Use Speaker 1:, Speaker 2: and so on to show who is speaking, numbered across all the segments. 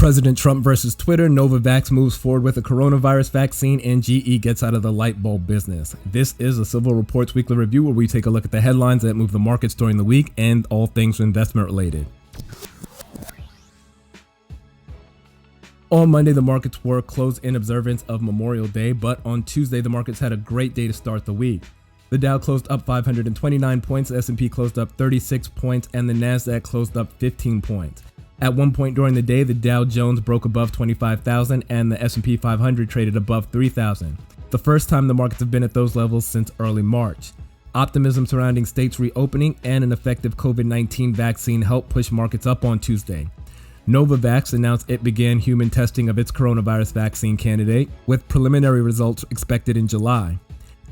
Speaker 1: President Trump versus Twitter, Novavax moves forward with a coronavirus vaccine, and GE gets out of the light bulb business. This is a Civil Reports Weekly Review where we take a look at the headlines that move the markets during the week and all things investment related. On Monday, the markets were closed in observance of Memorial Day, but on Tuesday, the markets had a great day to start the week. The Dow closed up 529 points, the S&P closed up 36 points, and the Nasdaq closed up 15 points. At one point during the day, the Dow Jones broke above 25,000 and the S&P 500 traded above 3,000. The first time the markets have been at those levels since early March. Optimism surrounding states reopening and an effective COVID-19 vaccine helped push markets up on Tuesday. Novavax announced it began human testing of its coronavirus vaccine candidate, with preliminary results expected in July.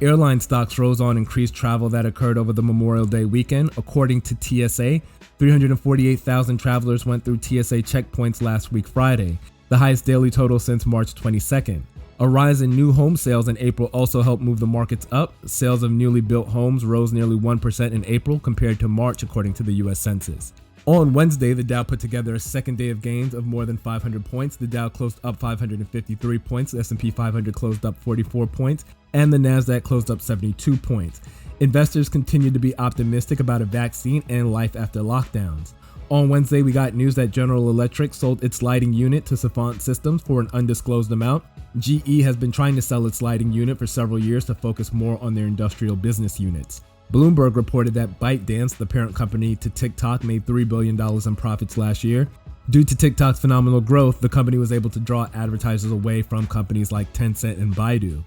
Speaker 1: Airline stocks rose on increased travel that occurred over the Memorial Day weekend. According to TSA, 348,000 travelers went through TSA checkpoints last week Friday, the highest daily total since March 22nd. A rise in new home sales in April also helped move the markets up. Sales of newly built homes rose nearly 1% in April compared to March, according to the U.S. Census. On Wednesday, the Dow put together a second day of gains of more than 500 points. The Dow closed up 553 points, the S&P 500 closed up 44 points, and the Nasdaq closed up 72 points. Investors continued to be optimistic about a vaccine and life after lockdowns. On Wednesday, we got news that General Electric sold its lighting unit to Savant Systems for an undisclosed amount. GE has been trying to sell its lighting unit for several years to focus more on their industrial business units. Bloomberg reported that ByteDance, the parent company to TikTok, made $3 billion in profits last year. Due to TikTok's phenomenal growth, the company was able to draw advertisers away from companies like Tencent and Baidu.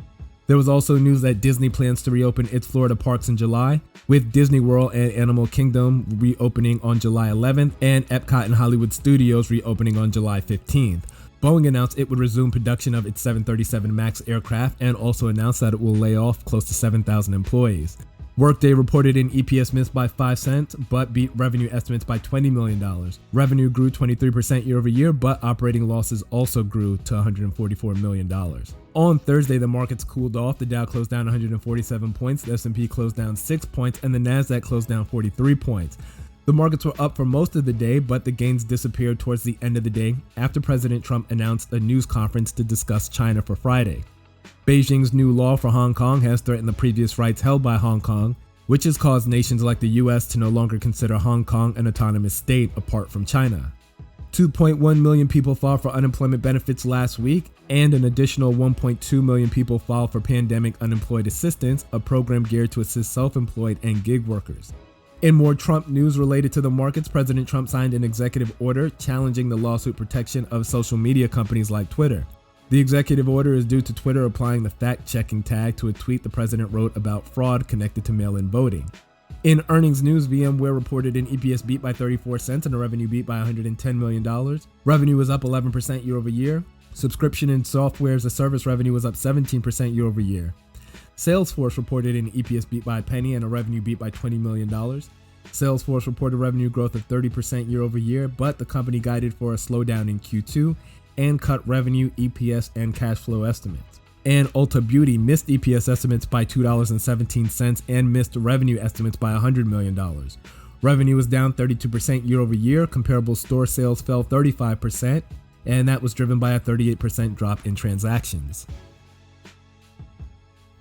Speaker 1: There was also news that Disney plans to reopen its Florida parks in July, with Disney World and Animal Kingdom reopening on July 11th and Epcot and Hollywood Studios reopening on July 15th. Boeing announced it would resume production of its 737 MAX aircraft and also announced that it will lay off close to 7,000 employees. Workday reported an EPS miss by 5 cents, but beat revenue estimates by $20 million. Revenue grew 23% year over year, but operating losses also grew to $144 million. On Thursday, the markets cooled off. The Dow closed down 147 points, the S&P closed down 6 points, and the Nasdaq closed down 43 points. The markets were up for most of the day, but the gains disappeared towards the end of the day after President Trump announced a news conference to discuss China for Friday. Beijing's new law for Hong Kong has threatened the previous rights held by Hong Kong, which has caused nations like the US to no longer consider Hong Kong an autonomous state apart from China. 2.1 million people filed for unemployment benefits last week, and an additional 1.2 million people filed for pandemic unemployed assistance, a program geared to assist self-employed and gig workers. In more Trump news related to the markets, President Trump signed an executive order challenging the lawsuit protection of social media companies like Twitter. The executive order is due to Twitter applying the fact-checking tag to a tweet the president wrote about fraud connected to mail-in voting. In earnings news, VMware reported an EPS beat by 34 cents and a revenue beat by $110 million. Revenue was up 11% year over year. Subscription and software as a service revenue was up 17% year over year. SalesForce reported an EPS beat by a penny and a revenue beat by $20 million. SalesForce reported revenue growth of 30% year over year, but the company guided for a slowdown in Q2 and cut revenue, EPS, and cash flow estimates. And Ulta Beauty missed EPS estimates by $2.17 and missed revenue estimates by $100 million. Revenue was down 32% year over year. Comparable store sales fell 35%, and that was driven by a 38% drop in transactions.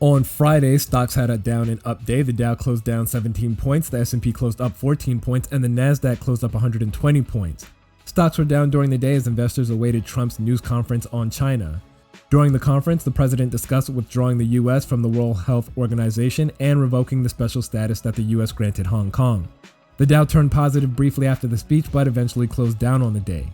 Speaker 1: On Friday, stocks had a down and up day. The Dow closed down 17 points, the S&P closed up 14 points, and the Nasdaq closed up 120 points. Stocks were down during the day as investors awaited Trump's news conference on China. During the conference, the president discussed withdrawing the U.S. from the World Health Organization and revoking the special status that the U.S. granted Hong Kong. The Dow turned positive briefly after the speech, but eventually closed down on the day.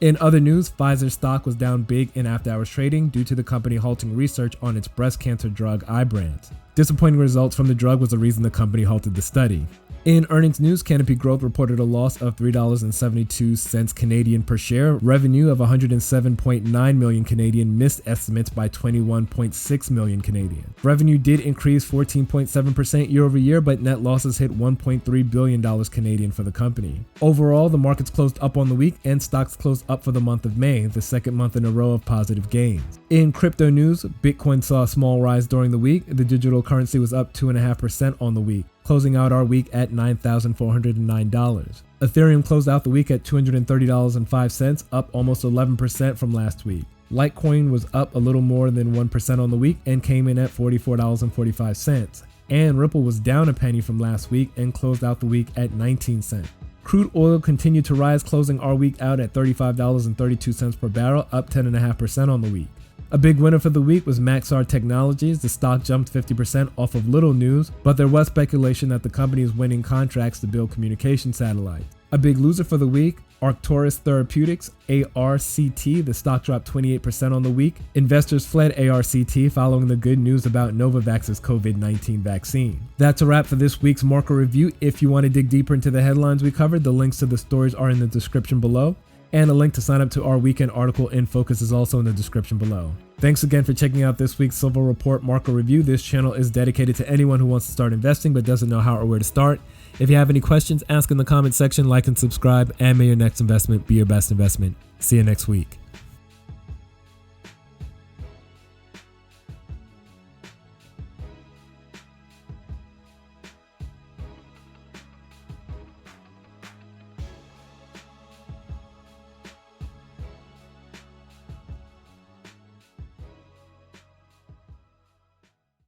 Speaker 1: In other news, Pfizer stock was down big in after-hours trading due to the company halting research on its breast cancer drug Ibrance. Disappointing results from the drug was the reason the company halted the study. In earnings news, Canopy Growth reported a loss of $3.72 Canadian per share. Revenue of 107.9 million Canadian missed estimates by 21.6 million Canadian. Revenue did increase 14.7% year over year, but net losses hit $1.3 billion Canadian for the company. Overall, the markets closed up on the week and stocks closed up for the month of May, the second month in a row of positive gains. In crypto news, Bitcoin saw a small rise during the week. The digital currency was up 2.5% on the week. closing out our week at $9,409. Ethereum closed out the week at $230.05, up almost 11% from last week. Litecoin was up a little more than 1% on the week and came in at $44.45. And Ripple was down a penny from last week and closed out the week at 19 cents. Crude oil continued to rise, closing our week out at $35.32 per barrel, up 10.5% on the week. A big winner for the week was Maxar Technologies. The stock jumped 50% off of little news, but there was speculation that the company is winning contracts to build communication satellites. A big loser for the week, Arcturus Therapeutics, ARCT. The stock dropped 28% on the week. Investors fled ARCT following the good news about Novavax's COVID-19 vaccine. That's a wrap for this week's market review. If you want to dig deeper into the headlines we covered, the links to the stories are in the description below. And a link to sign up to our weekend article in Focus is also in the description below. Thanks again for checking out this week's Silver Report Market Review. This channel is dedicated to anyone who wants to start investing but doesn't know how or where to start. If you have any questions, ask in the comment section, like and subscribe, and may your next investment be your best investment. See you next week.